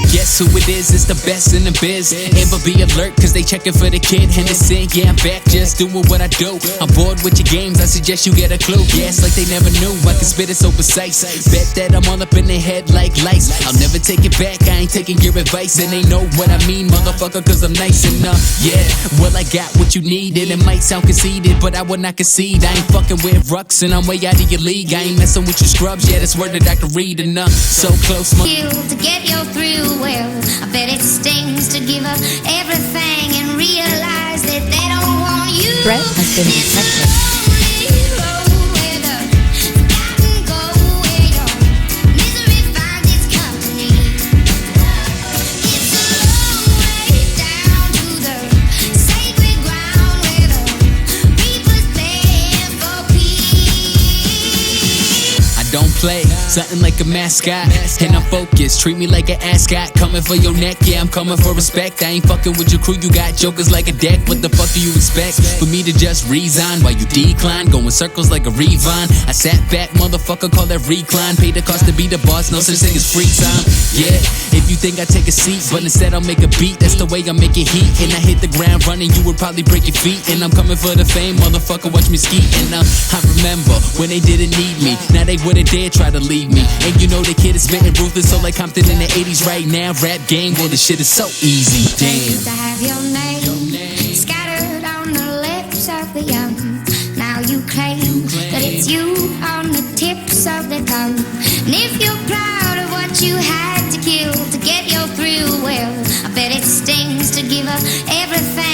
guess who it is? It's the best in the biz. Amber, be alert, cause they checking for the kid Henderson. Yeah, I'm back, just doing what I do. I'm bored with your games, I suggest you get a clue. Yeah, it's like they never knew, I can spit it so precise. Bet that I'm all up in their head like lights. I'll never take it back, I ain't taking your advice. And they know what I mean, motherfucker, cause I'm nice enough. Yeah, well I got what you needed. It might sound conceited, but I would not concede. I ain't fucking with rucks and I'm way out of your league. I ain't messing with you scrubs, yeah, that's word that I can read enough. So close, to get your thrill, well, I bet it stings to give up everything and realize that they don't want you. Threat has been detected. Don't play, something like a mascot. And I'm focused, treat me like an ascot. Coming for your neck, yeah, I'm coming for respect. I ain't fucking with your crew, you got jokers like a deck. What the fuck do you expect? For me to just resign while you decline, going circles like a Revon. I sat back, motherfucker, call that recline. Paid the cost to be the boss, no such thing as free time. Yeah, if you think I take a seat, but instead I'll make a beat. That's the way I make it heat. And I hit the ground running, you would probably break your feet. And I'm coming for the fame, motherfucker, watch me ski. And I remember when they didn't need me, now they wouldn't dare try to leave me. And you know the kid is spitting ruthless, so like Compton in the 80s right now. Rap game, well the shit is so easy. Damn. To have your name scattered on the lips of the young. Now you claim that it's you on the tips of the tongue. And if you're proud of what you had to kill to get your thrill, well, I bet it stings to give up everything